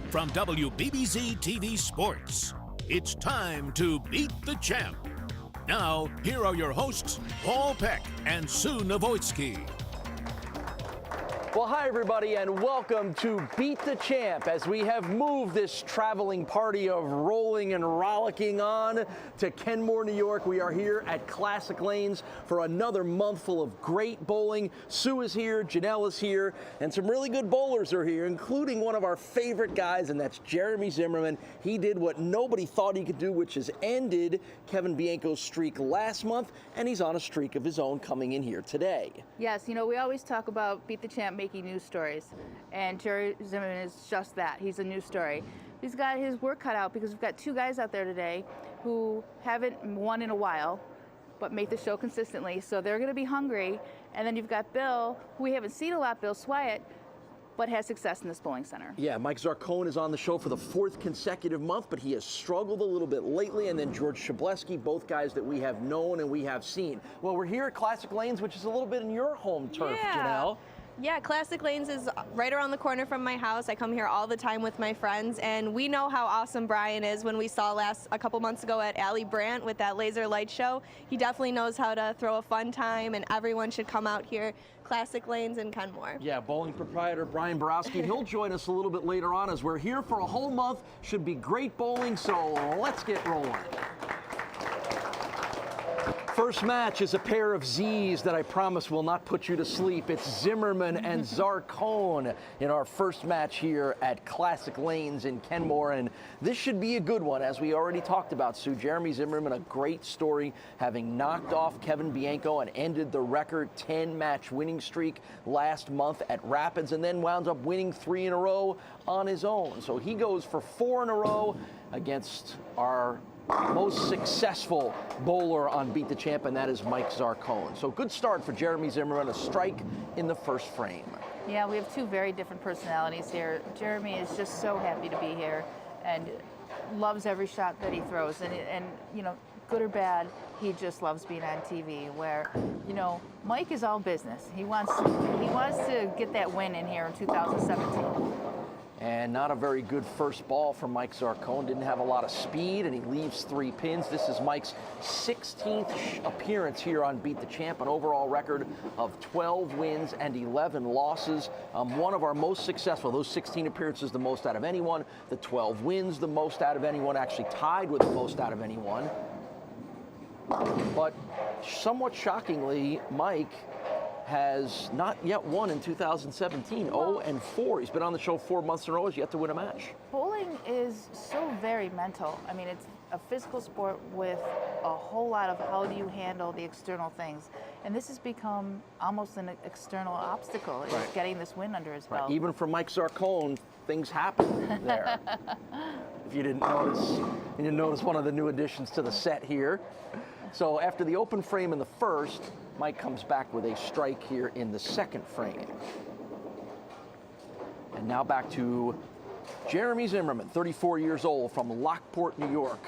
From WBBZ-TV Sports, it's time to beat the champ. Now, here are your hosts, Paul Peck and Sue Novoitsky. Well, hi, everybody, and welcome to Beat the Champ as we have moved this traveling party of rolling and rollicking on to Kenmore, New York. We are here at Classic Lanes for another month full of great bowling. Sue is here, Janelle is here, and some really good bowlers are here, including one of our favorite guys, and that's Jeremy Zimmerman. He did what nobody thought he could do, which has ended Kevin Bianco's streak last month, and he's on a streak of his own coming in here today. Yes, you know, we always talk about Beat the Champ making news stories, and Jerry Zimmerman is just that. He's a news story. He's got his work cut out because we've got two guys out there today who haven't won in a while, but make the show consistently, so they're going to be hungry. And then you've got Bill, who we haven't seen a lot, Bill Swiat, but has success in this bowling center. Yeah, Mike Zarcone is on the show for the fourth consecutive month, but he has struggled a little bit lately. And then George Szczublewski, both guys that we have known and we have seen. Well, we're here at Classic Lanes, which is a little bit in your home turf, Janelle. Yeah, Classic Lanes is right around the corner from my house. I come here all the time with my friends, and we know how awesome Brian is. When we saw a couple months ago at Allie Brandt with that laser light show, he definitely knows how to throw a fun time, and everyone should come out here. Classic Lanes in Kenmore. Yeah, bowling proprietor Brian Borowski. He'll join us a little bit later on as we're here for a whole month. Should be great bowling, so let's get rolling. First match is a pair of Z's that I promise will not put you to sleep. It's Zimmerman and Zarcone in our first match here at Classic Lanes in Kenmore. And this should be a good one, as we already talked about, Sue. Jeremy Zimmerman, a great story, having knocked off Kevin Bianco and ended the record 10-match winning streak last month at Rapids, and then wound up winning 3 in a row on his own. So he goes for 4 in a row against our most successful bowler on Beat the Champ, and that is Mike Zarcone. So good start for Jeremy Zimmerman, a strike in the first frame. Yeah, we have two very different personalities here. Jeremy is just so happy to be here and loves every shot that he throws. And you know, good or bad, he just loves being on TV, where, you know, Mike is all business. He wants to get that win in here in 2017. And not a very good first ball from Mike Zarcone. Didn't have a lot of speed, and he leaves 3 pins. This is Mike's 16th appearance here on Beat the Champ, an overall record of 12 wins and 11 losses. One of our most successful. Those 16 appearances, the most out of anyone. The 12 wins, the most out of anyone. Actually tied with the most out of anyone. But somewhat shockingly, Mike has not yet won in 2017, 0-4. He's been on the show 4 months in a row, has yet to win a match. Bowling is so very mental. I mean, it's a physical sport with a whole lot of how do you handle the external things. And this has become almost an external obstacle, is getting this win under his belt. Even for Mike Zarcone, things happen there. If you didn't notice, and you notice one of the new additions to the set here. So after the open frame in the first, Mike comes back with a strike here in the second frame. And now back to Jeremy Zimmerman, 34 years old, from Lockport, New York.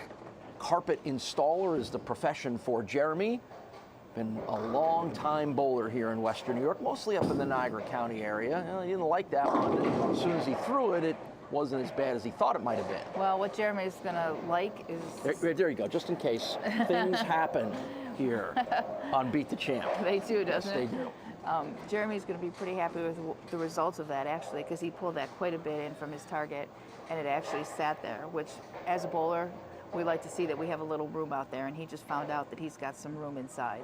Carpet installer is the profession for Jeremy. Been a long-time bowler here in Western New York, mostly up in the Niagara County area. You know, he didn't like that one. As soon as he threw it, it wasn't as bad as he thought it might have been. Well, what Jeremy's gonna like is... There you go, just in case things happen here on Beat the Champ. They do, doesn't Yes, it? they do. Jeremy's going to be pretty happy with the results of that, actually, because he pulled that quite a bit in from his target, and it actually sat there, which, as a bowler, we like to see that we have a little room out there, and he just found out that he's got some room inside.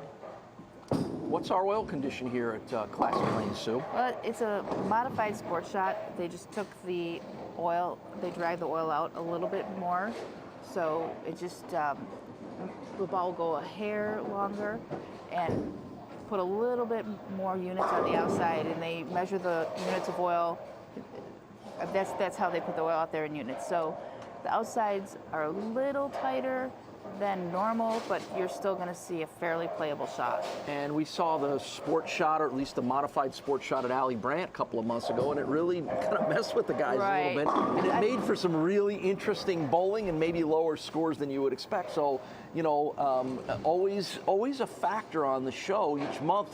What's our oil condition here at Classic Lanes, Sue? Well, it's a modified sport shot. They just took the oil, they dragged the oil out a little bit more, so it just, the ball will go a hair longer, and put a little bit more units on the outside, and they measure the units of oil. That's how they put the oil out there in units. So the outsides are a little tighter, than normal, but you're still going to see a fairly playable shot. And we saw the sport shot, or at least the modified sport shot at Allie Brandt a couple of months ago, and it really kind of messed with the guys a little bit. And it made for some really interesting bowling and maybe lower scores than you would expect. So, you know, always a factor on the show each month,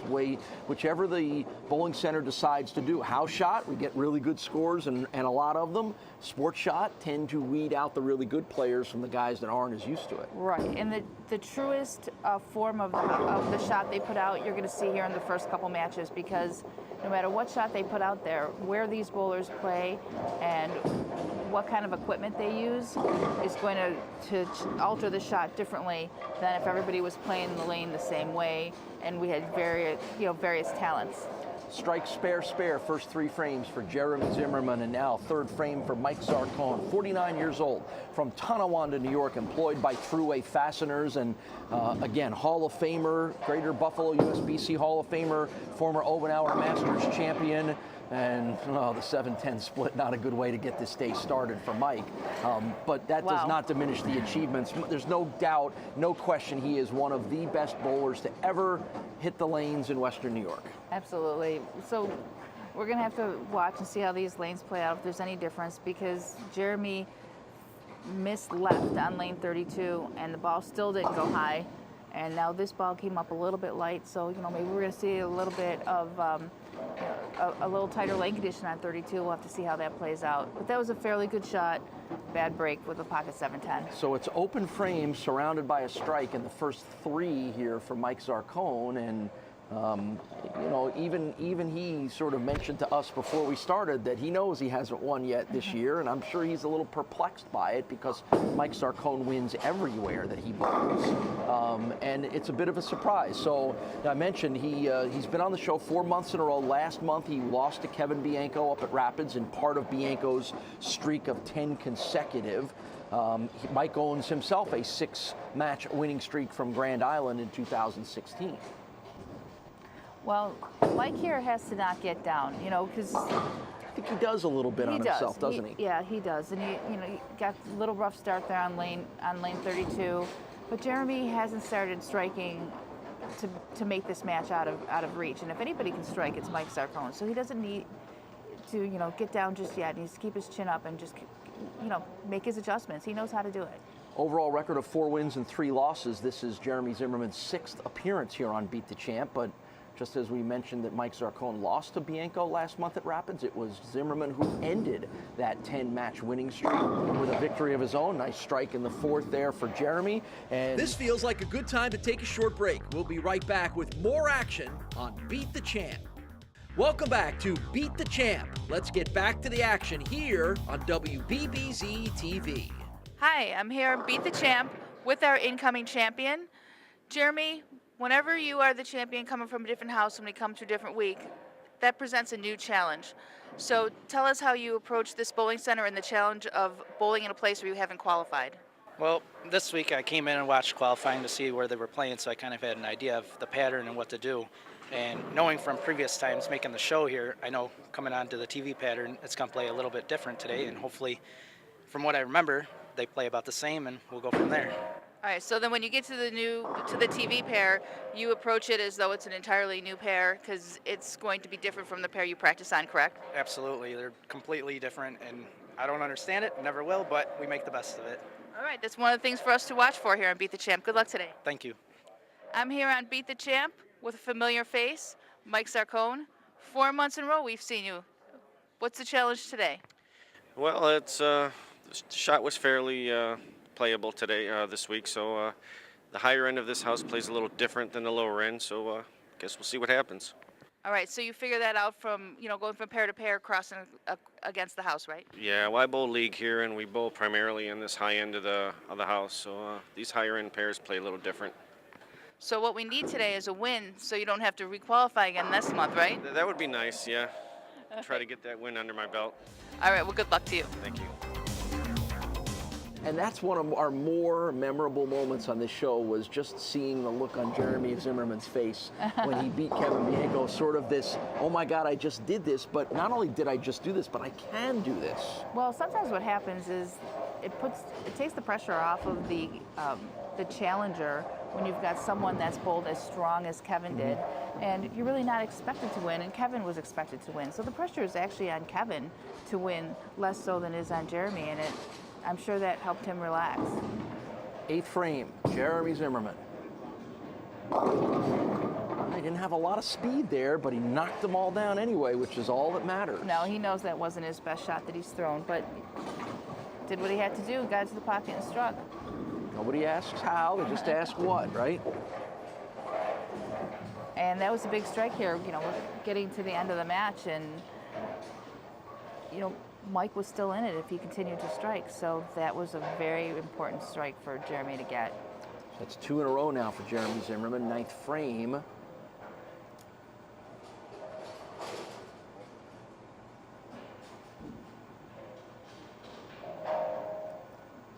whichever the bowling center decides to do. House shot, we get really good scores and a lot of them. Sport shot tend to weed out the really good players from the guys that aren't as used to it. Right, and the truest form of the shot they put out, you're going to see here in the first couple matches, because no matter what shot they put out there, where these bowlers play and what kind of equipment they use is going to alter the shot differently than if everybody was playing the lane the same way and we had various talents. Strike, spare, first 3 frames for Jeremy Zimmerman, and now third frame for Mike Zarcone, 49 years old, from Tonawanda, New York, employed by Thruway Fasteners, and again, Hall of Famer, Greater Buffalo USBC Hall of Famer, former Obenauer Masters champion, and the 7-10 split, not a good way to get this day started for Mike. But that does not diminish the achievements. There's no doubt, no question, he is one of the best bowlers to ever hit the lanes in Western New York. Absolutely. So we're going to have to watch and see how these lanes play out, if there's any difference, because Jeremy missed left on lane 32 and the ball still didn't go high. And now this ball came up a little bit light, so maybe we're going to see a little bit of a little tighter lane condition on 32. We'll have to see how that plays out. But that was a fairly good shot. Bad break with a pocket 7-10. So it's open frame surrounded by a strike in the first 3 here for Mike Zarcone, and even he sort of mentioned to us before we started that he knows he hasn't won yet this year, and I'm sure he's a little perplexed by it because Mike Zarcone wins everywhere that he bowls, and it's a bit of a surprise. So I mentioned he's been on the show 4 months in a row. Last month he lost to Kevin Bianco up at Rapids in part of Bianco's streak of 10 consecutive. Mike owns himself a 6-match winning streak from Grand Island in 2016. Well, Mike here has to not get down, because I think he does a little bit on himself, doesn't he? Yeah, he does, and he got a little rough start there on lane 32, but Jeremy hasn't started striking to make this match out of reach, and if anybody can strike, it's Mike Zarcone. So he doesn't need to get down just yet. He needs to keep his chin up and just make his adjustments. He knows how to do it. Overall record of 4 wins and 3 losses. This is Jeremy Zimmerman's 6th appearance here on Beat the Champ, but just as we mentioned that Mike Zarcone lost to Bianco last month at Rapids, it was Zimmerman who ended that 10-match winning streak with a victory of his own. Nice strike in the 4th there for Jeremy. And this feels like a good time to take a short break. We'll be right back with more action on Beat the Champ. Welcome back to Beat the Champ. Let's get back to the action here on WBBZ-TV. Hi, I'm here on Beat the Champ with our incoming champion. Jeremy, whenever you are the champion coming from a different house when we come to a different week, that presents a new challenge. So tell us how you approach this bowling center and the challenge of bowling in a place where you haven't qualified. Well, this week I came in and watched qualifying to see where they were playing, so I kind of had an idea of the pattern and what to do. And knowing from previous times making the show here, I know coming on to the TV pattern, it's going to play a little bit different today, and hopefully, from what I remember, they play about the same, and we'll go from there. All right, so then when you get to the TV pair, you approach it as though it's an entirely new pair because it's going to be different from the pair you practice on, correct? Absolutely. They're completely different, and I don't understand it, never will, but we make the best of it. All right, that's one of the things for us to watch for here on Beat the Champ. Good luck today. Thank you. I'm here on Beat the Champ with a familiar face, Mike Zarcone. 4 months in a row we've seen you. What's the challenge today? Well, the shot was fairly playable today, this week, so the higher end of this house plays a little different than the lower end, so I guess we'll see what happens. All right, so you figure that out from, going from pair to pair, crossing against the house, right? Yeah, well, I bowl league here, and we bowl primarily in this high end of the house, so these higher end pairs play a little different. So what we need today is a win, so you don't have to requalify again this month, right? That would be nice, yeah. Try to get that win under my belt. All right, well, good luck to you. Thank you. And that's one of our more memorable moments on this show, was just seeing the look on Jeremy Zimmerman's face when he beat Kevin Bianco, sort of this, oh my God, I just did this, but not only did I just do this, but I can do this. Well, sometimes what happens is it takes the pressure off of the the challenger when you've got someone that's bowled as strong as Kevin did, and you're really not expected to win, and Kevin was expected to win. So the pressure is actually on Kevin to win, less so than it is on Jeremy, and I'm sure that helped him relax. 8th frame, Jeremy Zimmerman. He didn't have a lot of speed there, but he knocked them all down anyway, which is all that matters. No, he knows that wasn't his best shot that he's thrown, but did what he had to do, got to the pocket and struck. Nobody asks how, they just ask what, right? And that was a big strike here. You know, we're getting to the end of the match, and you know, Mike was still in it if he continued to strike. So that was a very important strike for Jeremy to get. That's 2 in a row now for Jeremy Zimmerman, 9th frame.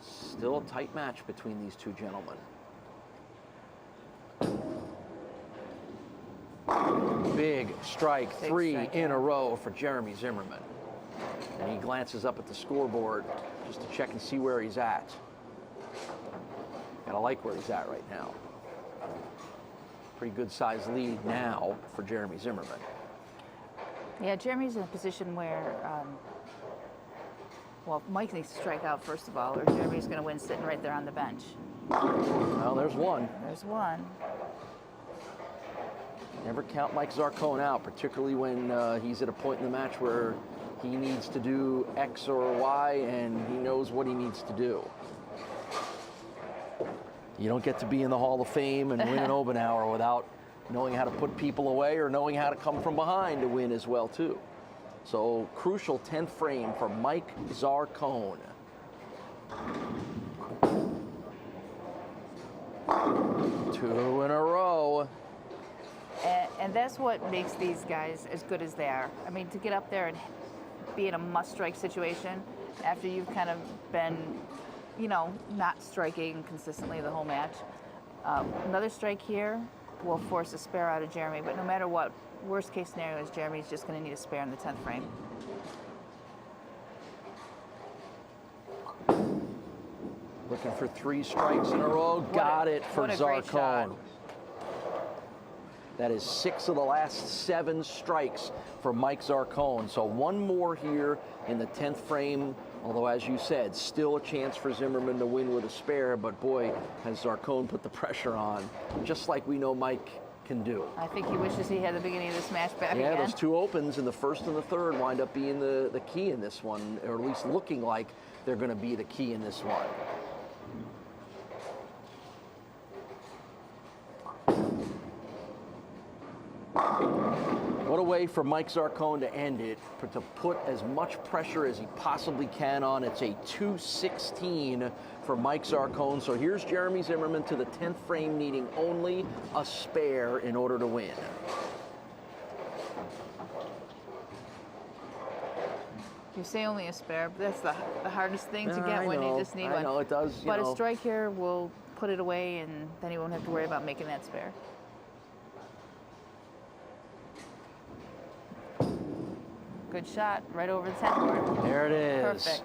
Still a tight match between these two gentlemen. Big strike, Big 3 strike, in yeah. a row for Jeremy Zimmerman. And he glances up at the scoreboard just to check and see where he's at. Gotta like where he's at right now. Pretty good sized lead now for Jeremy Zimmerman. Yeah, Jeremy's in a position where, well, Mike needs to strike out first of all, or Jeremy's going to win sitting right there on the bench. Well, there's one. There's one. Never count Mike Zarcone out, particularly when he's at a point in the match where he needs to do X or Y and he knows what he needs to do. You don't get to be in the Hall of Fame and win an Obenauer without knowing how to put people away or knowing how to come from behind to win as well, too. So, crucial 10th frame for Mike Zarcone. 2 in a row. And that's what makes these guys as good as they are. I mean, to get up there and be in a must-strike situation after you've kind of been, you know, not striking consistently the whole match. Another strike here will force a spare out of Jeremy, but no matter what, worst case scenario is Jeremy's just going to need a spare in the 10th frame. Looking for 3 strikes in a row. Got it for what a great shot. Zarcone. That is 6 of the last 7 strikes for Mike Zarcone. So 1 more here in the 10th frame. Although, as you said, still a chance for Zimmerman to win with a spare. But boy, has Zarcone put the pressure on, just like we know Mike can do. I think he wishes he had the beginning of this match back again. Yeah, those 2 opens in the 1st and the 3rd wind up being the key in this one, or at least looking like they're going to be the key in this one. What a way for Mike Zarcone to end it, to put as much pressure as he possibly can on. It's a 216 for Mike Zarcone. So here's Jeremy Zimmerman to the 10th frame, needing only a spare in order to win. You say only a spare, but that's the hardest thing to get when you just need one. I know, it does. But a strike here will put it away, and then you won't have to worry about making that spare. Good shot, right over the 10 board. There it is. Perfect.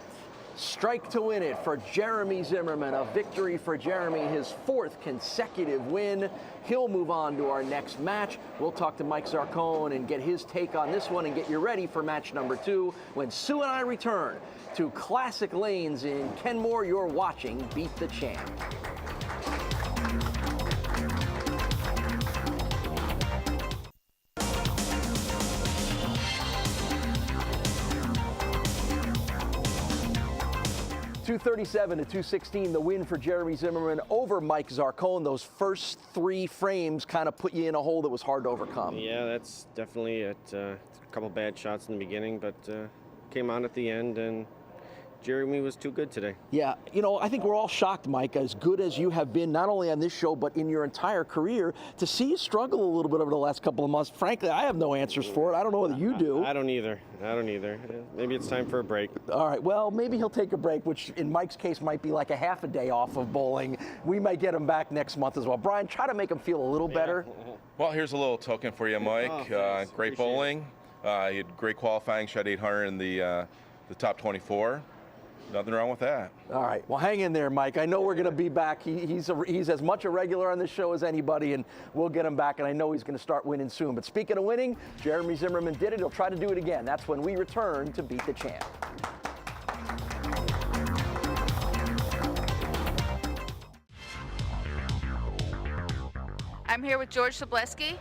Strike to win it for Jeremy Zimmerman. A victory for Jeremy, his 4th consecutive win. He'll move on to our next match. We'll talk to Mike Zarcone and get his take on this one and get you ready for match number 2 when Sue and I return to Classic Lanes in Kenmore. You're watching Beat the Champ. .237 to 216, the win for Jeremy Zimmerman over Mike Zarcone. Those first 3 frames kind of put you in a hole that was hard to overcome. Yeah, that's definitely it. A couple bad shots in the beginning, but came on at the end, and Jeremy was too good today. Yeah, you know, I think we're all shocked, Mike, as good as you have been, not only on this show, but in your entire career, to see you struggle a little bit over the last couple of months. Frankly, I have no answers for it. I don't know whether you do. I don't either. Maybe it's time for a break. All right, well, maybe he'll take a break, which in Mike's case might be like a half a day off of bowling. We might get him back next month as well. Brian, try to make him feel a little better. Well, here's a little token for you, Mike. Thanks. Great bowling. You had great qualifying, shot 800 in the top 24. Nothing wrong with that. All right, well, hang in there, Mike. I know we're going to be back. He's as much a regular on this show as anybody, and we'll get him back, and I know he's going to start winning soon. But speaking of winning, Jeremy Zimmerman did it. He'll try to do it again. That's when we return to Beat the Champ. I'm here with George Szczublewski,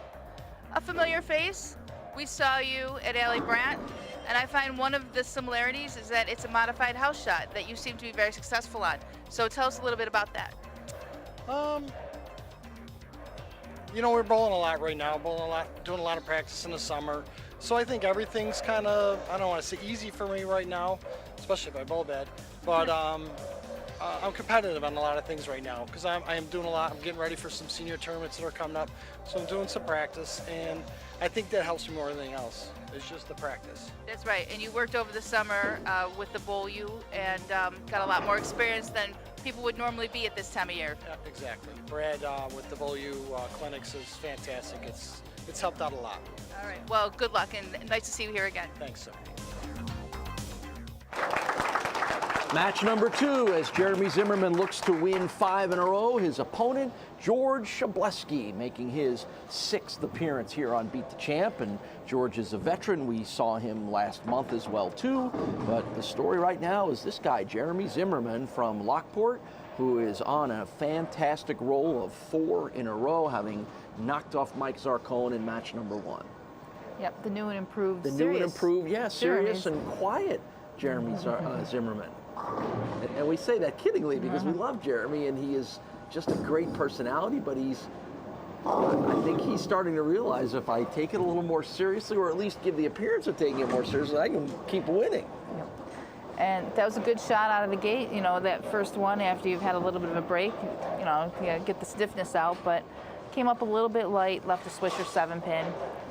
a familiar face. We saw you at Alley Brandt, and I find one of the similarities is that it's a modified house shot that you seem to be very successful on. So tell us a little bit about that. You know, we're bowling a lot right now, doing a lot of practice in the summer. So I think everything's kind of, I don't want to say easy for me right now, especially if I bowl bad, but I'm competitive on a lot of things right now because I am doing a lot. I'm getting ready for some senior tournaments that are coming up, so I'm doing some practice, and I think that helps me more than anything else. It's just the practice. That's right, and you worked over the summer with the Bowl U and got a lot more experience than people would normally be at this time of year. Yeah, exactly. Brad with the Bowl U clinics is fantastic. It's helped out a lot. All right, well, good luck, and nice to see you here again. Thanks, sir. Match number 2 as Jeremy Zimmerman looks to win 5 in a row. His opponent, George Szczublewski, making his 6th appearance here on Beat the Champ. And George is a veteran. We saw him last month as well, too. But the story right now is this guy, Jeremy Zimmerman from Lockport, who is on a fantastic roll of 4 in a row, having knocked off Mike Zarcone in match number 1. Yep, the new and improved The new and improved, yeah, serious and quiet Jeremy Zimmerman. And we say that kiddingly because we love Jeremy and he is just a great personality, but I think he's starting to realize if I take it a little more seriously, or at least give the appearance of taking it more seriously, I can keep winning. Yep. And that was a good shot out of the gate, you know, that first one after you've had a little bit of a break, you know, get the stiffness out, but came up a little bit light, left a swisher 7-pin.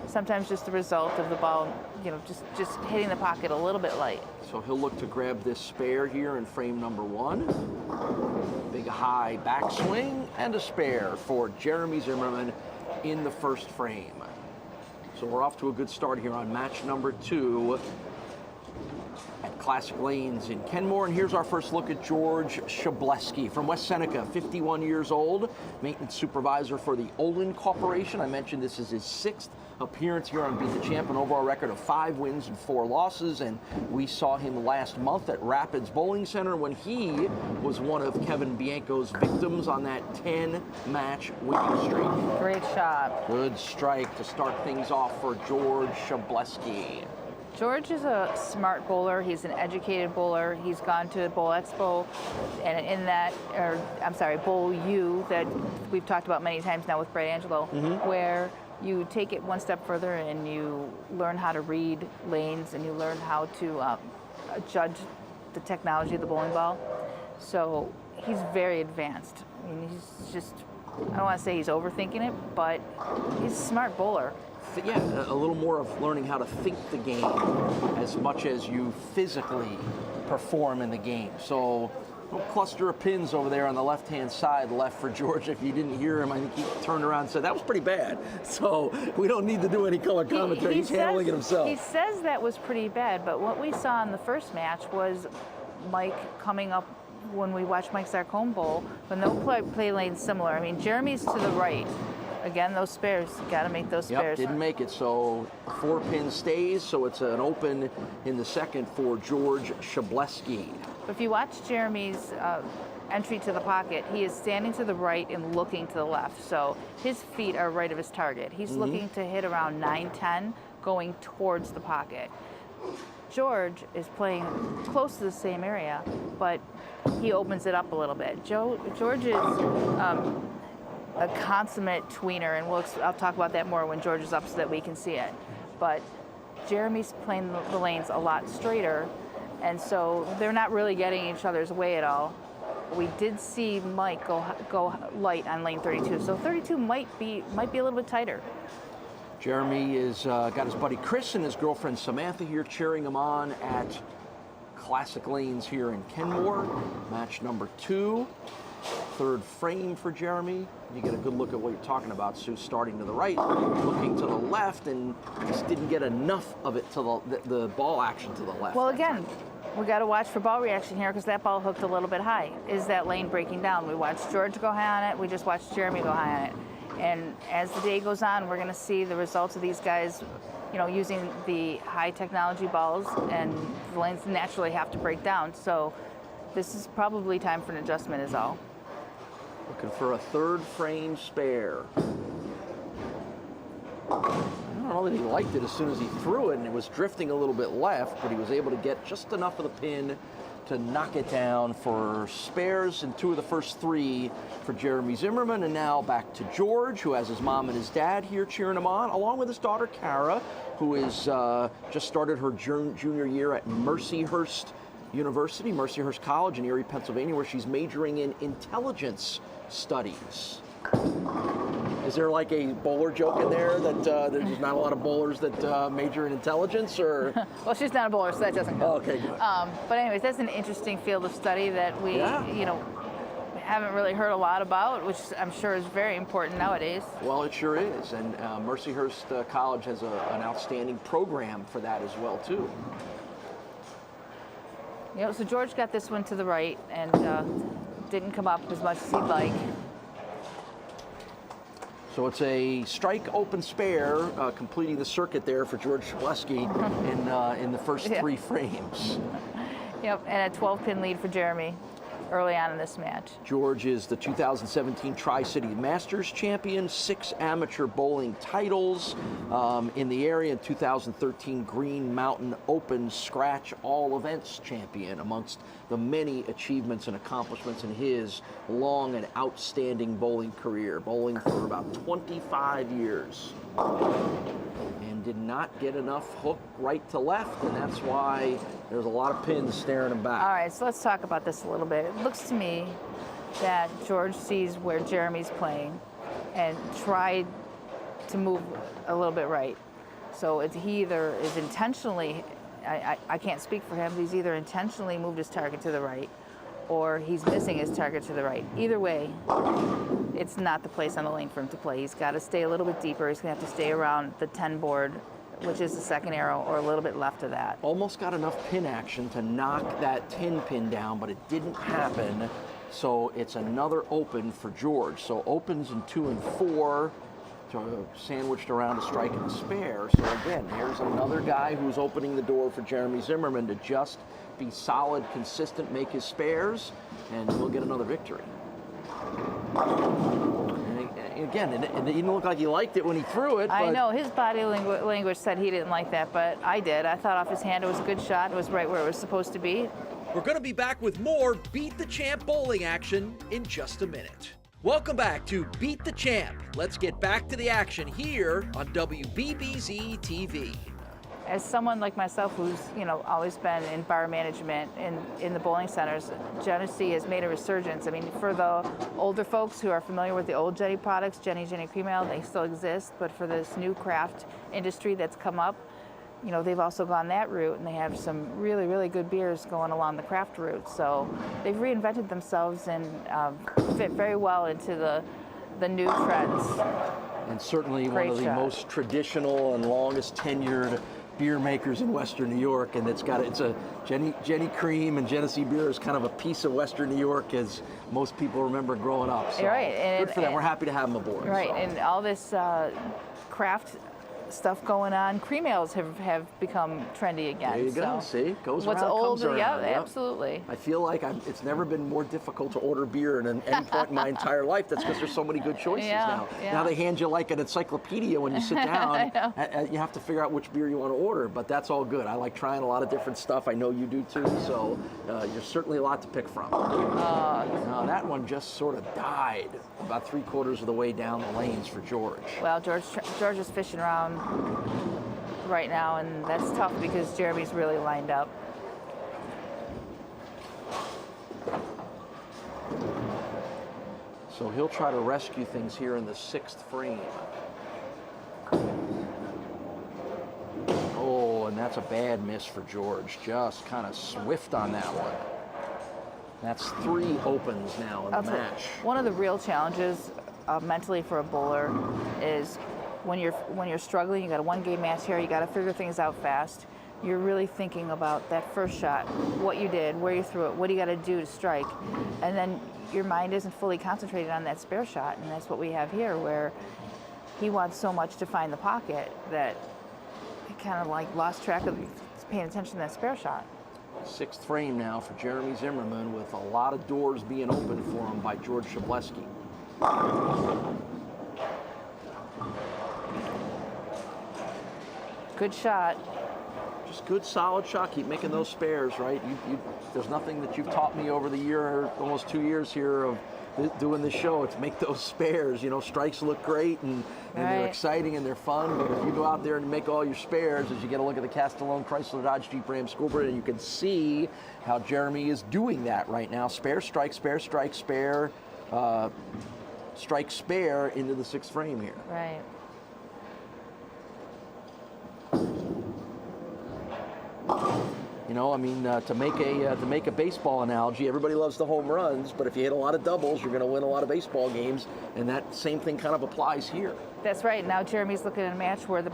Sometimes just the result of the ball, you know, just hitting the pocket a little bit light. So he'll look to grab this spare here in frame number 1. Big high backswing and a spare for Jeremy Zimmerman in the first frame. So we're off to a good start here on match number 2 at Classic Lanes in Kenmore. And here's our first look at George Szczublewski from West Seneca, 51 years old, maintenance supervisor for the Olin Corporation. I mentioned this is his 6th appearance here on Beat the Champ, an overall record of 5 wins and 4 losses, and we saw him last month at Rapids Bowling Center when he was one of Kevin Bianco's victims on that 10-match winning streak. Great shot. Good strike to start things off for George Szczublewski. George is a smart bowler. He's an educated bowler. He's gone to Bowl Expo, and in that, Bowl U that we've talked about many times now with Brad Angelo, where you take it one step further and you learn how to read lanes and you learn how to judge the technology of the bowling ball. So he's very advanced. I mean, he's just, I don't want to say he's overthinking it, but he's a smart bowler. Yeah, a little more of learning how to think the game as much as you physically perform in the game. So a little cluster of pins over there on the left-hand side left for George. If you didn't hear him, I think he turned around and said, that was pretty bad. So we don't need to do any color commentary. He's handling it himself. He says that was pretty bad, but what we saw in the first match was Mike coming up when we watched Mike Zarcone bowl, when they'll play lanes similar. I mean, Jeremy's to the right. Again, those spares, you got to make those spares. Yep, didn't make it, so 4-pin stays, so it's an open in the second for George Szczublewski. But if you watch Jeremy's entry to the pocket, he is standing to the right and looking to the left, so his feet are right of his target. He's looking to hit around 9-10, going towards the pocket. George is playing close to the same area, but he opens it up a little bit. George is a consummate tweener, and I'll talk about that more when George is up so that we can see it. But Jeremy's playing the lanes a lot straighter, and so they're not really getting each other's way at all. We did see Mike go light on lane 32, so 32 might be a little bit tighter. Jeremy is got his buddy Chris and his girlfriend Samantha here cheering him on at Classic Lanes here in Kenmore. Match number 2. 3rd frame for Jeremy. You get a good look at what you're talking about. Sue starting to the right, looking to the left, and just didn't get enough of it to the ball action to the left. Well, again, we got to watch for ball reaction here because that ball hooked a little bit high. Is that lane breaking down? We watched George go high on it. We just watched Jeremy go high on it. And as the day goes on, we're going to see the results of these guys, you know, using the high technology balls, and the lanes naturally have to break down. So this is probably time for an adjustment is all. Looking for a third frame spare. I don't know that he liked it as soon as he threw it, and it was drifting a little bit left, but he was able to get just enough of the pin to knock it down for spares in 2 of the first 3 for Jeremy Zimmerman. And now back to George, who has his mom and his dad here cheering him on, along with his daughter Kara, who is just started her junior year at Mercyhurst University, Mercyhurst College in Erie, Pennsylvania, where she's majoring in intelligence studies. Is there like a bowler joke in there that there's not a lot of bowlers that major in intelligence, or? Well, she's not a bowler, so that doesn't count. Okay, good. But anyways, that's an interesting field of study that we, you know, haven't really heard a lot about, which I'm sure is very important nowadays. Well, it sure is, and Mercyhurst College has an outstanding program for that as well, too. You know, so George got this one to the right and didn't come up as much as he'd like. So it's a strike open spare, completing the circuit there for George Szczublewski in the first 3 frames. Yep, and a 12-pin lead for Jeremy early on in this match. George is the 2017 Tri-City Masters champion, 6 amateur bowling titles in the area, and 2013 Green Mountain Open Scratch All Events champion, amongst the many achievements and accomplishments in his long and outstanding bowling career, bowling for about 25 years. And did not get enough hook right to left, and that's why there's a lot of pins staring him back. All right, so let's talk about this a little bit. It looks to me that George sees where Jeremy's playing and tried to move a little bit right. So he either is intentionally, I can't speak for him, he's either intentionally moved his target to the right or he's missing his target to the right. Either way, it's not the place on the lane for him to play. He's got to stay a little bit deeper. He's going to have to stay around the 10 board, which is the second arrow, or a little bit left of that. Almost got enough pin action to knock that 10 pin down, but it didn't happen. So it's another open for George. So opens in 2 and 4, sandwiched around a strike and a spare. So again, here's another guy who's opening the door for Jeremy Zimmerman to just be solid, consistent, make his spares, and he'll get another victory. And again, it didn't look like he liked it when he threw it. I know, his body language said he didn't like that, but I did. I thought off his hand it was a good shot. It was right where it was supposed to be. We're going to be back with more Beat the Champ bowling action in just a minute. Welcome back to Beat the Champ. Let's get back to the action here on WBBZ-TV. As someone like myself who's, you know, always been in bar management in the bowling centers, Genesee has made a resurgence. I mean, for the older folks who are familiar with the old Jenny products, Jenny Cream Ale, they still exist, but for this new craft industry that's come up, you know, they've also gone that route, and they have some really, really good beers going along the craft route. So they've reinvented themselves and fit very well into the new trends. And certainly one of the most traditional and longest tenured beer makers in Western New York, and it's a Jenny Cream and Genesee beer is kind of a piece of Western New York as most people remember growing up. So right, and good for them. We're happy to have them aboard. Right, so. And all this craft stuff going on. Cream ales have become trendy again. There you go. So see, goes what's around, old, comes around. yeah, Yep. absolutely. I feel like it's never been more difficult to order beer in any point in my entire life. That's because there's so many good choices now. Yeah. Now they hand you like an encyclopedia when you sit down. You have to figure out which beer you want to order, but that's all good. I like trying a lot of different stuff. I know you do too, so you're certainly a lot to pick from. Now that one just sort of died about 3/4 of the way down the lanes for George. Well, George is fishing around right now, and that's tough because Jeremy's really lined up. So he'll try to rescue things here in the 6th frame. Oh, and that's a bad miss for George. Just kind of swift on that one. That's 3 opens now in the match. One of the real challenges mentally for a bowler is when you're struggling, you got a 1-game match here, you got to figure things out fast. you're really thinking about that first shot, what you did, where you threw it, what do you got to do to strike, and then your mind isn't fully concentrated on that spare shot, and that's what we have here, where he wants so much to find the pocket that he kind of like lost track of paying attention to that spare shot. Sixth frame now for Jeremy Zimmerman, with a lot of doors being opened for him by George Szczublewski. Good shot. Just good, solid shot. Keep making those spares, right? There's nothing that you've taught me over the year, almost 2 years here of doing this show. It's make those spares. You know, strikes look great and they're exciting and they're fun. But if you go out there and make all your spares, as you get a look at the Castellone Chrysler Dodge Jeep Ram School Board, and you can see how Jeremy is doing that right now. Spare, strike, spare, strike, spare, strike, spare into the sixth frame here. Right. You know, I mean, to make a baseball analogy, everybody loves the home runs, but if you hit a lot of doubles, you're going to win a lot of baseball games, and that same thing kind of applies here. That's right. Now Jeremy's looking at a match where the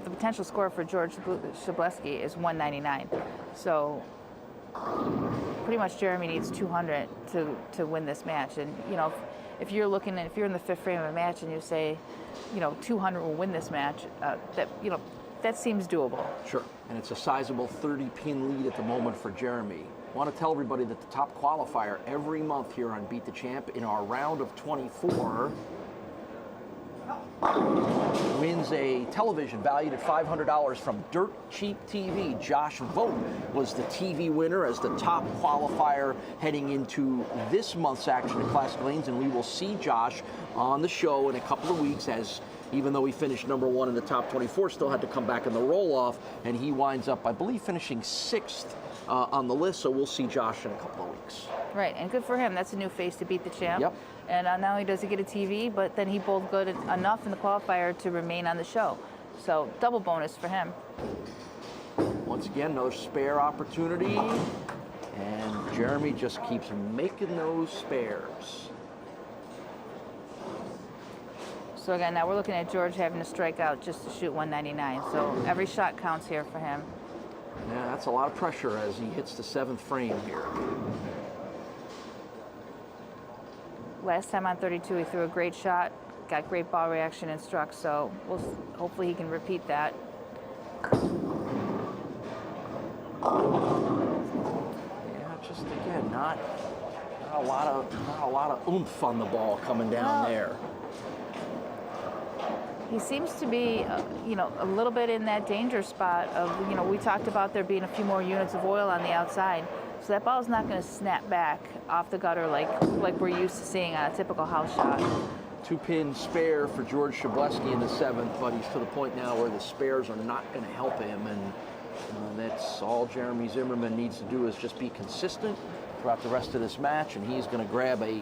potential score for George Szczublewski is 199. So pretty much Jeremy needs 200 to win this match. And you know, if you're in the fifth frame of a match and you say, you know, 200 will win this match, that seems doable. Sure, and it's a sizable 30-pin lead at the moment for Jeremy. I want to tell everybody that the top qualifier every month here on Beat the Champ in our round of 24 wins a television valued at $500 from Dirt Cheap TV. Josh Vogt was the TV winner as the top qualifier heading into this month's action at Classic Lanes, and we will see Josh on the show in a couple of weeks, as even though he finished number one in the top 24, still had to come back in the roll-off, and he winds up, I believe, finishing sixth on the list, so we'll see Josh in a couple of weeks. Right, and good for him. That's a new face to Beat the Champ. Yep. And not only does he get a TV, but then he bowled good enough in the qualifier to remain on the show. So double bonus for him. Once again, another spare opportunity, and Jeremy just keeps making those spares. So again, now we're looking at George having to strike out just to shoot 199. So every shot counts here for him. Yeah, that's a lot of pressure as he hits the seventh frame here. Last time on 32, he threw a great shot, got great ball reaction and struck. So hopefully he can repeat that. Yeah, just again, not a lot of oomph on the ball coming down there. He seems to be, a little bit in that danger spot of, we talked about there being a few more units of oil on the outside. So that ball's not going to snap back off the gutter like we're used to seeing on a typical house shot. Two-pin spare for George Szczublewski in the seventh, but he's to the point now where the spares are not going to help him, and that's all Jeremy Zimmerman needs to do is just be consistent throughout the rest of this match, and he's going to grab a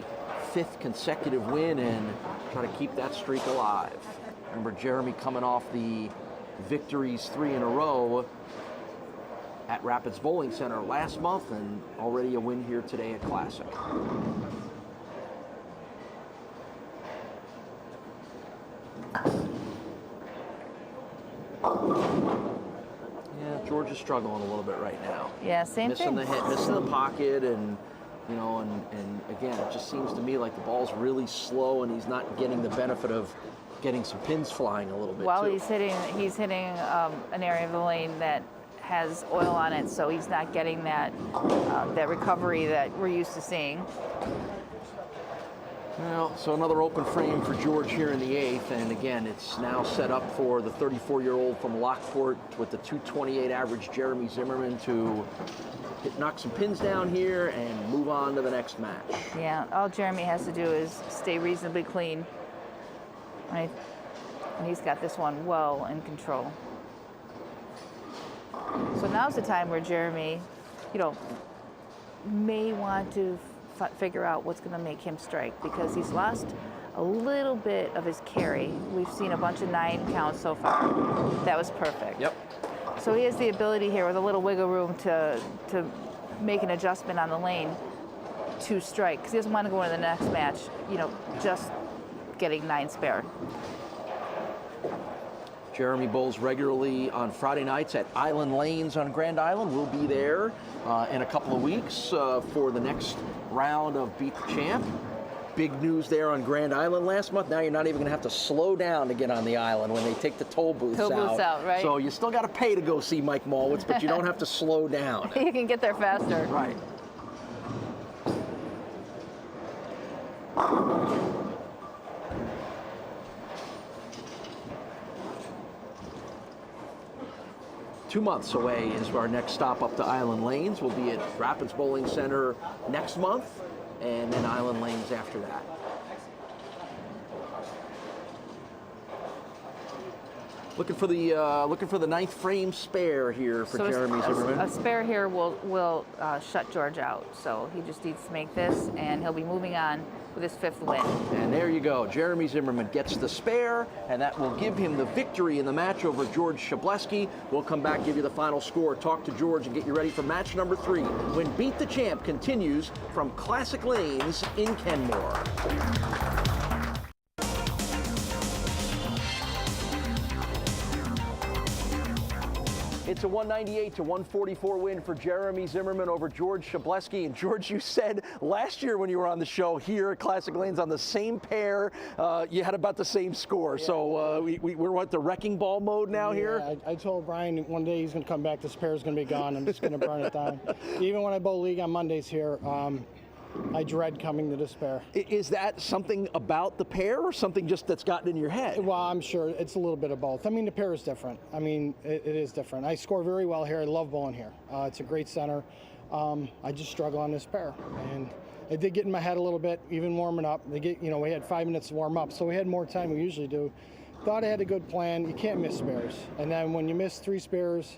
fifth consecutive win and try to keep that streak alive. Remember, Jeremy coming off the victories 3 in a row at Rapids Bowling Center last month, and already a win here today at Classic. Yeah, George is struggling a little bit right now. Yeah, same thing. Missing the hit, missing the pocket, and and again, it just seems to me like the ball's really slow, and he's not getting the benefit of getting some pins flying a little bit. While too. he's hitting an area of the lane that has oil on it, so he's not getting that recovery that we're used to seeing. Well, so another open frame for George here in the eighth, and again, it's now set up for the 34-year-old from Lockport with the 228 average Jeremy Zimmerman to knock some pins down here and move on to the next match. Yeah, all Jeremy has to do is stay reasonably clean. Right? And he's got this one well in control. So now's the time where Jeremy, may want to figure out what's going to make him strike, because he's lost a little bit of his carry. We've seen a bunch of 9 counts so far. That was perfect. Yep. So he has the ability here with a little wiggle room to make an adjustment on the lane to strike, because he doesn't want to go into the next match, just getting 9 spare. Jeremy bowls regularly on Friday nights at Island Lanes on Grand Island. We'll be there in a couple of weeks for the next round of Beat the Champ. Big news there on Grand Island last month. Now you're not even going to have to slow down to get on the island when they take the toll booths out. Toll booths out, right? So you still got to pay to go see Mike Malwitz, but you don't have to slow down. You can get there faster. Right. Two months away is our next stop up to Island Lanes. We'll be at Rapids Bowling Center next month, and then Island Lanes after that. Looking for the ninth frame spare here for Jeremy Zimmerman. A spare here will shut George out, so he just needs to make this, and he'll be moving on with his 5th win. And there you go. Jeremy Zimmerman gets the spare, and that will give him the victory in the match over George Szczublewski. We'll come back, give you the final score, talk to George, and get you ready for match number 3 when Beat the Champ continues from Classic Lanes in Kenmore. It's a 198 to 144 win for Jeremy Zimmerman over George Szczublewski. And George, you said last year when you were on the show here at Classic Lanes on the same pair, you had about the same score. Yeah. So we're what, the wrecking ball mode now here? I told Brian one day he's going to come back, this pair's going to be gone. I'm just going to burn it down. Even when I bowl league on Mondays here, I dread coming to this pair. Is that something about the pair or something just that's gotten in your head? Well, I'm sure it's a little bit of both. I mean, the pair is different. I mean, it is different. I score very well here. I love bowling here. It's a great center. I just struggle on this pair. And it did get in my head a little bit, even warming up. We had 5 minutes to warm up, so we had more time than we usually do. Thought I had a good plan. You can't miss spares. And then when you miss 3 spares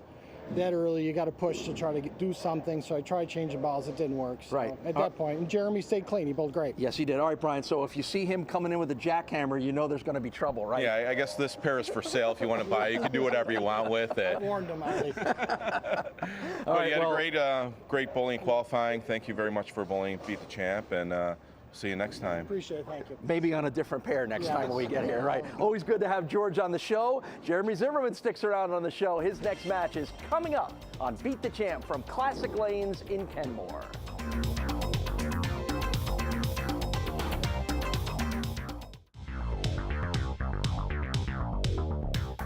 that early, you got to push to try to do something. So I tried changing balls. It didn't work. So right. At that point, and Jeremy stayed clean. He bowled great. Yes, he did. All right, Brian. So if you see him coming in with a jackhammer, you know there's going to be trouble, right? Yeah, I guess this pair is for sale. If you want to buy it, you can do whatever you want with it. I warned him already. All right, you had a great bowling qualifying. Thank you very much for bowling Beat the Champ, and see you next time. Appreciate it. Thank you. Maybe on a different pair next time when we get here, right? Always good to have George on the show. Jeremy Zimmerman sticks around on the show. His next match is coming up on Beat the Champ from Classic Lanes in Kenmore.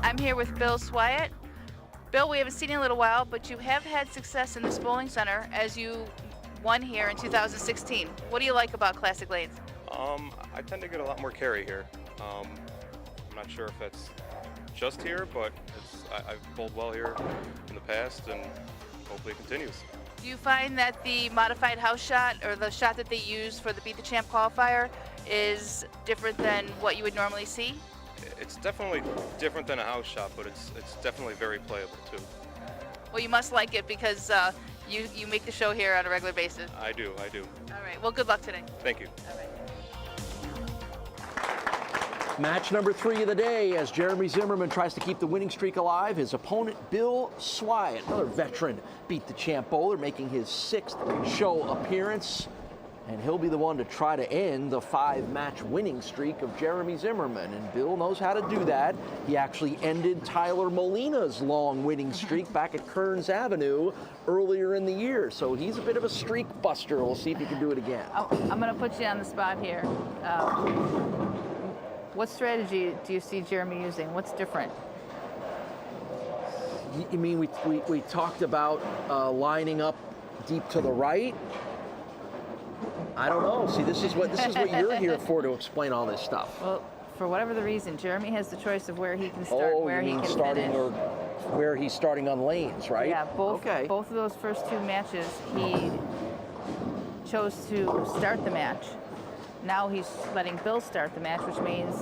I'm here with Bill Swiat. Bill, we haven't seen you in a little while, but you have had success in this bowling center as you won here in 2016. What do you like about Classic Lanes? I tend to get a lot more carry here. I'm not sure if that's just here, but I've bowled well here in the past, and hopefully it continues. Do you find that the modified house shot, or the shot that they use for the Beat the Champ qualifier, is different than what you would normally see? It's definitely different than a house shot, but it's definitely very playable too. Well, you must like it because you make the show here on a regular basis. I do. All right. Well, good luck today. Thank you. All right. Match number 3 of the day as Jeremy Zimmerman tries to keep the winning streak alive. His opponent, Bill Swiat, another veteran Beat the Champ bowler, making his 6th show appearance. And he'll be the one to try to end the 5-match winning streak of Jeremy Zimmerman. And Bill knows how to do that. He actually ended Tyler Molina's long winning streak back at Kearns Avenue earlier in the year. So he's a bit of a streak buster. We'll see if he can do it again. I'm going to put you on the spot here. What strategy do you see Jeremy using? What's different? You mean we talked about lining up deep to the right? I don't know. See, this is what you're here for, to explain all this stuff. Well, for whatever the reason, Jeremy has the choice of where he can start, where he can starting finish. or where he's starting on lanes, right? Yeah, both of those first 2 matches, he chose to start the match. Now he's letting Bill start the match, which means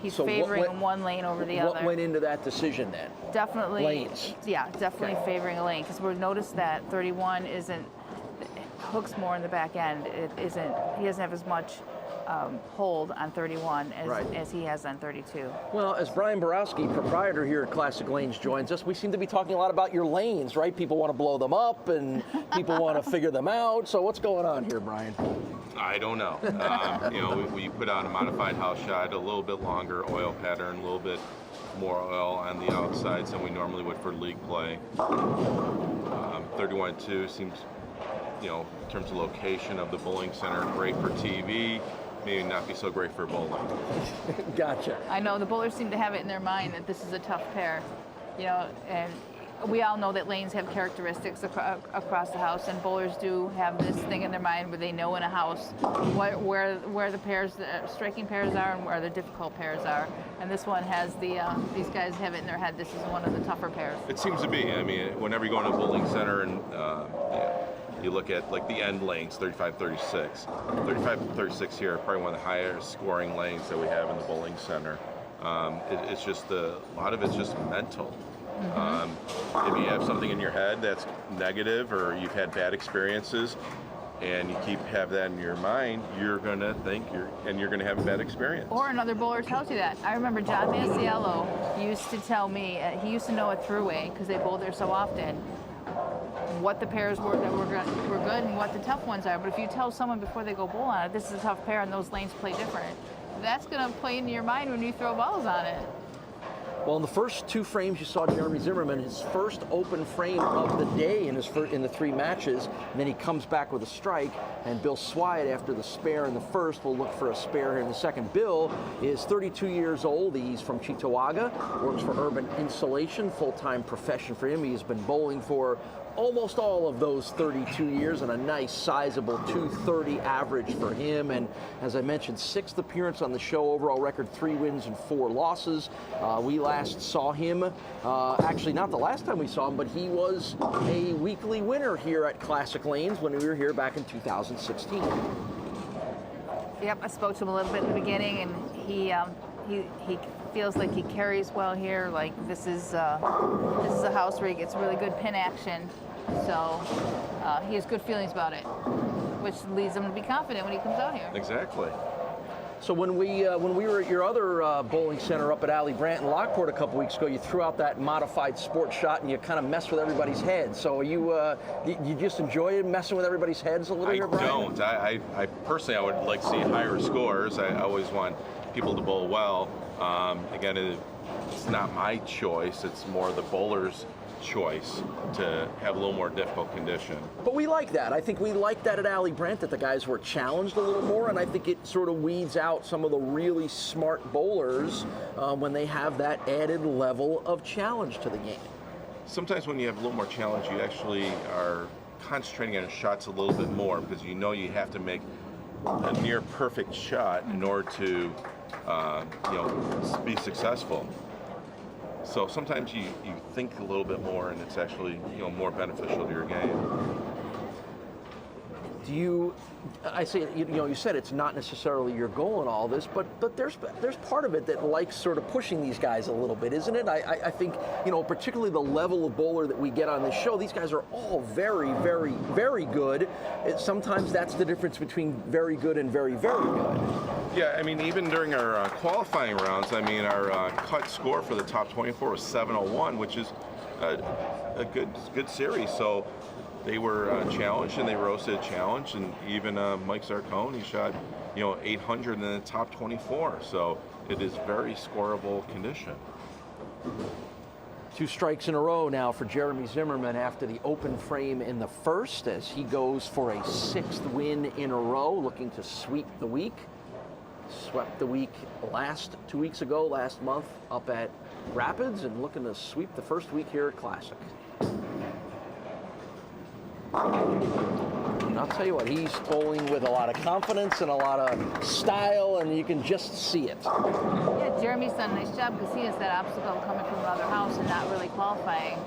he's favoring one lane over the other. What went into that decision then? Definitely lanes. Yeah, definitely favoring a lane, because we've noticed that 31 hooks more in the back end. He doesn't have as much hold on 31 as he has on 32. Well, as Brian Borowski, proprietor here at Classic Lanes, joins us, we seem to be talking a lot about your lanes, right? People want to blow them up and people want to figure them out. So what's going on here, Brian? I don't know. We put out a modified house shot, a little bit longer oil pattern, a little bit more oil on the outsides than we normally would for league play. 31-2 seems, in terms of location of the bowling center, great for TV, maybe not be so great for bowling. Gotcha. I know the bowlers seem to have it in their mind that this is a tough pair, and we all know that lanes have characteristics across the house, and bowlers do have this thing in their mind where they know in a house where the pairs, the striking pairs are, and where the difficult pairs are. And this one has these guys have it in their head. This is one of the tougher pairs. It seems to be. I mean, whenever you go in a bowling center and you look at like the end lanes, 35-36. 35-36 here are probably one of the highest scoring lanes that we have in the bowling center. It's just a lot of it's just mental. If you have something in your head that's negative, or you've had bad experiences, and you have that in your mind, you're gonna think you're gonna have a bad experience. Or another bowler tells you that. I remember John Masiello used to tell me, he used to know a throughway because they bowled there so often, what the pairs were that were good and what the tough ones are. But if you tell someone before they go bowl on it, this is a tough pair and those lanes play different, that's gonna play into your mind when you throw balls on it. Well, in the first two frames, you saw Jeremy Zimmerman, his first open frame of the day in the 3 matches. And then he comes back with a strike. And Bill Swiat, after the spare in the first, will look for a spare here in the second. Bill is 32 years old. He's from Cheektowaga, works for Urban Insulation, full-time profession for him. He's been bowling for almost all of those 32 years, and a nice sizable 230 average for him. And as I mentioned, 6th appearance on the show, overall record 3 wins and 4 losses. We last saw him, actually not the last time we saw him, but he was a weekly winner here at Classic Lanes when we were here back in 2016. Yep, I spoke to him a little bit in the beginning, and he feels like he carries well here. Like this is a house where he gets really good pin action, so he has good feelings about it, which leads him to be confident when he comes out here. Exactly. So when we were at your other bowling center up at Alley Brandt in Lockport a couple weeks ago, you threw out that modified sport shot and you kind of messed with everybody's heads. So you just enjoy messing with everybody's heads a little here, Brian? I don't. I personally, I would like to see higher scores. I always want people to bowl well. Again, it's not my choice. It's more the bowler's choice to have a little more difficult condition. But we like that. I think we like that at Alley Brandt, that the guys were challenged a little more, and I think it sort of weeds out some of the really smart bowlers when they have that added level of challenge to the game. Sometimes when you have a little more challenge, you actually are concentrating on shots a little bit more because you know you have to make a near perfect shot in order to be successful. So sometimes you think a little bit more, and it's actually more beneficial to your game. Do you? I say you said it's not necessarily your goal in all this, but there's part of it that likes sort of pushing these guys a little bit, isn't it? I think particularly the level of bowler that we get on this show. These guys are all very, very, very good. Sometimes that's the difference between very good and very, very good. Yeah, I mean, even during our qualifying rounds, I mean, our cut score for the top 24 was 701, which is a good series. So they were challenged, and they rose to the challenge. And even Mike Zarcone, he shot 800 in the top 24. So it is very scoreable condition. 2 strikes in a row now for Jeremy Zimmerman after the open frame in the first, as he goes for a 6th win in a row, looking to sweep the week. Swept the week 2 weeks ago, last month, up at Rapids, and looking to sweep the first week here at Classic. And I'll tell you what, he's bowling with a lot of confidence and a lot of style, and you can just see it. Yeah, Jeremy's done a nice job because he has that obstacle coming from another house and not really qualifying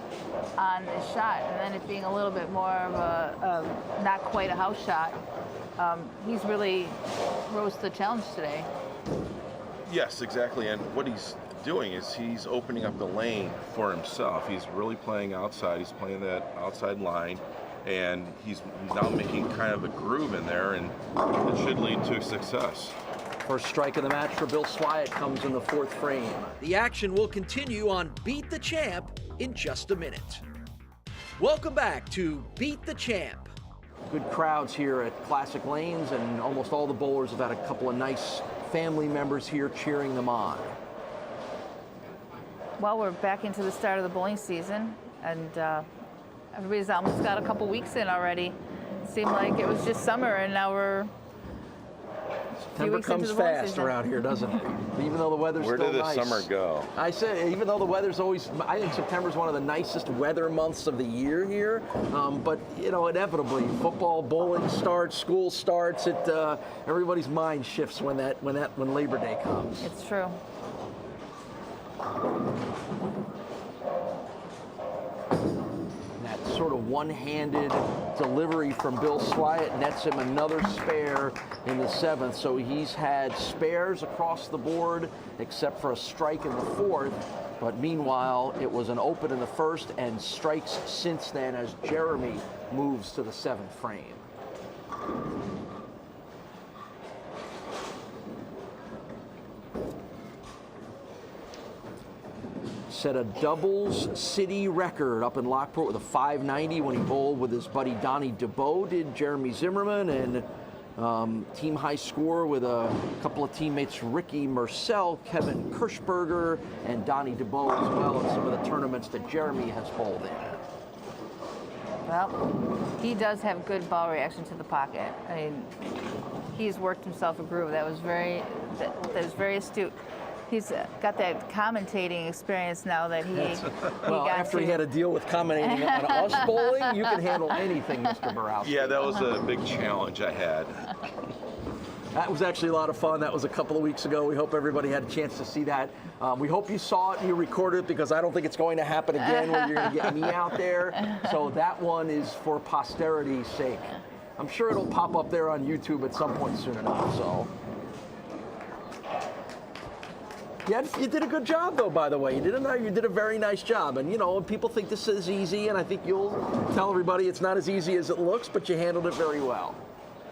on this shot, and then it being a little bit more of a not quite a house shot. He's really rose to the challenge today. Yes, exactly. And what he's doing is he's opening up the lane for himself. He's really playing outside. He's playing that outside line, and he's now making kind of a groove in there, and it should lead to success. First strike of the match for Bill Swiat comes in the 4th frame. The action will continue on Beat the Champ in just a minute. Welcome back to Beat the Champ. Good crowds here at Classic Lanes, and almost all the bowlers have had a couple of nice family members here cheering them on. Well, we're back into the start of the bowling season, and everybody's almost got a couple weeks in already. It seemed like it was just summer, and now we're a few September weeks into comes the bowling fast season. around here, doesn't it? Even though the weather's Where still did the nice. summer go? I said, even though the weather's always, I think September's one of the nicest weather months of the year here. But you know, inevitably, football, bowling starts, school starts. Everybody's mind shifts when Labor Day comes. It's true. That sort of one-handed delivery from Bill Swiat nets him another spare in the 7th. So he's had spares across the board, except for a strike in the 4th. But meanwhile, it was an open in the 1st and strikes since then as Jeremy moves to the 7th frame. Set a doubles city record up in Lockport with a 590 when he bowled with his buddy Donnie DeBow, did Jeremy Zimmerman, and team high score with a couple of teammates, Ricky Mercell, Kevin Kirschberger, and Donnie DeBow as well in some of the tournaments that Jeremy has bowled in. Well, he does have good ball reaction to the pocket. I mean, he's worked himself a groove. That was very astute. He's got that commentating experience now that he Well, got after to. he had to deal with commentating on us bowling, you can handle anything, Mr. Borowski. Yeah, that was a big challenge I had. That was actually a lot of fun. That was a couple of weeks ago. We hope everybody had a chance to see that. We hope you saw it and you recorded it, because I don't think it's going to happen again where you're going to get me out there. So that one is for posterity's sake. I'm sure it'll pop up there on YouTube at some point soon enough. So. Yeah, you did a good job, though, by the way. You did a very nice job. And, you know, people think this is easy, and I think you'll tell everybody it's not as easy as it looks, but you handled it very well.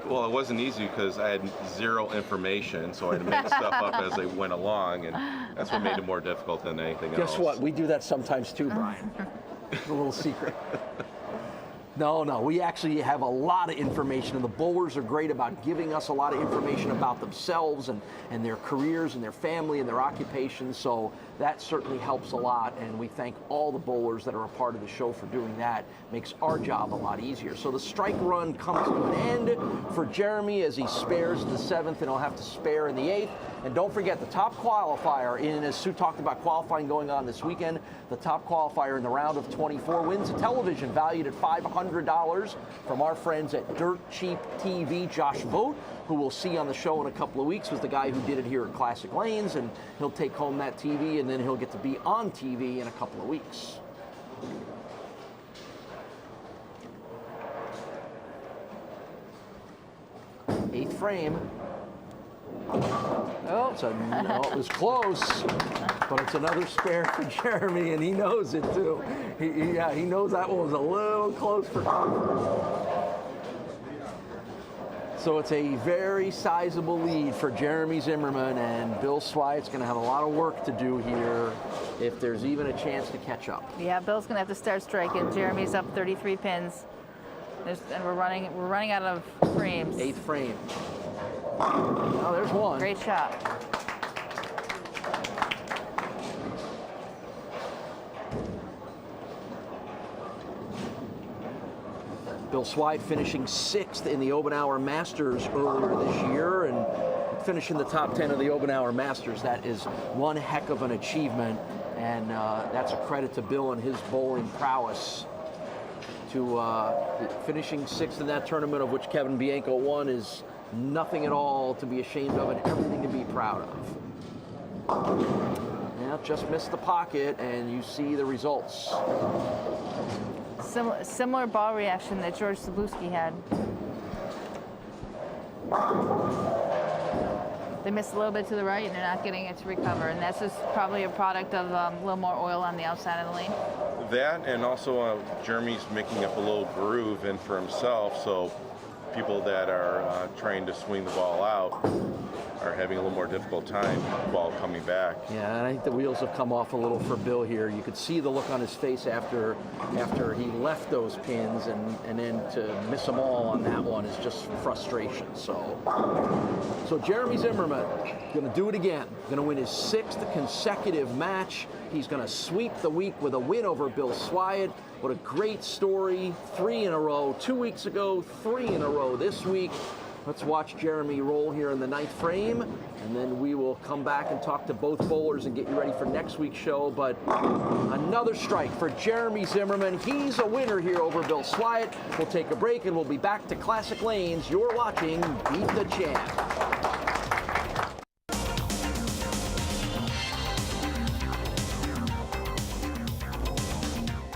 Well, it wasn't easy because I had zero information, so I had to make stuff up as I went along, and that's what made it more difficult than anything else. Guess what? We do that sometimes too, Brian. It's a little secret. No, we actually have a lot of information, and the bowlers are great about giving us a lot of information about themselves and their careers and their family and their occupations, so that certainly helps a lot, and we thank all the bowlers that are a part of the show for doing that. Makes our job a lot easier. So the strike run comes to an end for Jeremy as he spares the 7th, and he'll have to spare in the 8th. And don't forget, the top qualifier, as Sue talked about qualifying going on this weekend, the top qualifier in the round of 24 wins a television valued at $500 from our friends at Dirt Cheap TV. Josh Vogt, who we'll see on the show in a couple of weeks, was the guy who did it here at Classic Lanes, and he'll take home that TV, and then he'll get to be on TV in a couple of weeks. Eighth frame. Oh. No, it was close, but it's another spare for Jeremy, and he knows it too. He knows that one was a little close for comfort. So it's a very sizable lead for Jeremy Zimmerman, and Bill Swiat's going to have a lot of work to do here if there's even a chance to catch up. Yeah, Bill's going to have to start striking. Jeremy's up 33 pins, and we're running out of frames. Eighth frame. Oh, there's one. Great shot. Bill Swiat finishing 6th in the Obenauer Masters earlier this year, and finishing the top 10 of the Obenauer Masters. That is one heck of an achievement, and that's a credit to Bill and his bowling prowess. To finishing 6th in that tournament, of which Kevin Bianco won, is nothing at all to be ashamed of and everything to be proud of. Now just missed the pocket, and you see the results. Similar ball reaction that George Szczublewski had. They missed a little bit to the right, and they're not getting it to recover, and that's just probably a product of a little more oil on the outside of the lane. That, and also Jeremy's making up a little groove in for himself, so people that are trying to swing the ball out are having a little more difficult time while coming back. Yeah, and I think the wheels have come off a little for Bill here. You could see the look on his face after he left those pins, and then to miss them all on that one is just frustration. So Jeremy Zimmerman going to do it again. Going to win his 6th consecutive match He's going to sweep the week with a win over Bill Swiat. What a great story. 3 in a row 2 weeks ago, 3 in a row this week. Let's watch Jeremy roll here in the 9th frame, and then we will come back and talk to both bowlers and get you ready for next week's show. But another strike for Jeremy Zimmerman. He's a winner here over Bill Swiat. We'll take a break, and we'll be back to Classic Lanes. You're watching Beat the Champ.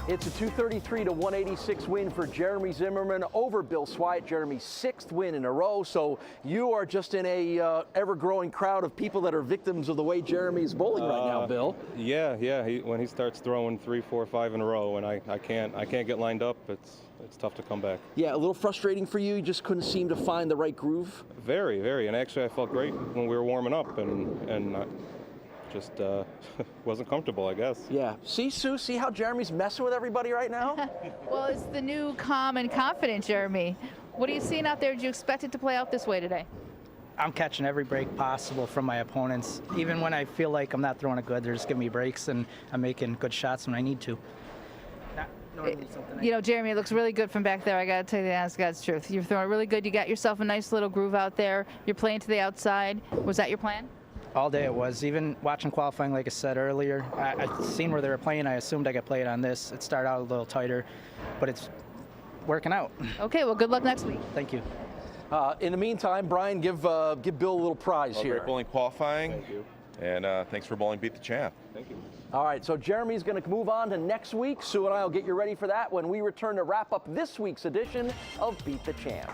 It's a 233-186 win for Jeremy Zimmerman over Bill Swiat. Jeremy's 6th win in a row. So you are just in a ever-growing crowd of people that are victims of the way Jeremy's bowling right now, Bill. Yeah. When he starts throwing 3, 4, 5 in a row, and I can't get lined up, it's tough to come back. Yeah, a little frustrating for you. You just couldn't seem to find the right groove. Very, very. And actually, I felt great when we were warming up, and just wasn't comfortable, I guess. Yeah. See, Sue, see how Jeremy's messing with everybody right now? Well, it's the new calm and confident Jeremy. What are you seeing out there? Did you expect it to play out this way today? I'm catching every break possible from my opponents. Even when I feel like I'm not throwing it good, they're just giving me breaks, and I'm making good shots when I need to. You know, Jeremy, it looks really good from back there. I got to tell you the honest God's truth. You're throwing really good. You got yourself a nice little groove out there. You're playing to the outside. Was that your plan? All day it was. Even watching qualifying, like I said earlier, I seen where they were playing. I assumed I could play it on this. It started out a little tighter, but it's working out. Okay, well, good luck next week. Thank you. In the meantime, Brian, give Bill a little prize here. Great bowling qualifying. Thank you. And thanks for bowling Beat the Champ. Thank you. All right, so Jeremy's going to move on to next week. Sue and I will get you ready for that when we return to wrap up this week's edition of Beat the Champ.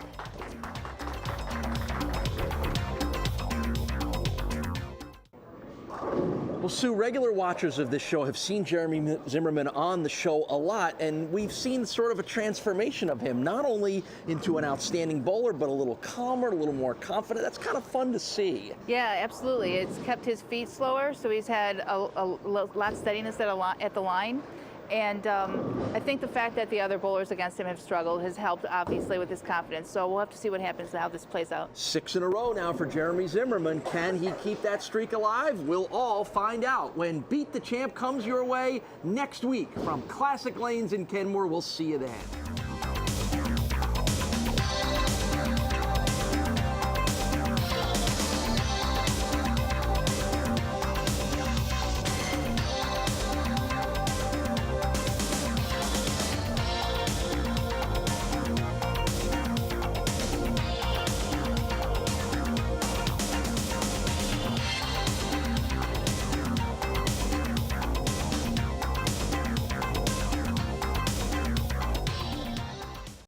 Well, Sue, regular watchers of this show have seen Jeremy Zimmerman on the show a lot, and we've seen sort of a transformation of him, not only into an outstanding bowler, but a little calmer, a little more confident. That's kind of fun to see. Yeah, absolutely. It's kept his feet slower, so he's had a lot of steadiness at the line. And I think the fact that the other bowlers against him have struggled has helped, obviously, with his confidence. So we'll have to see what happens, how this plays out. 6 in a row now for Jeremy Zimmerman. Can he keep that streak alive? We'll all find out when Beat the Champ comes your way next week from Classic Lanes in Kenmore. We'll see you then.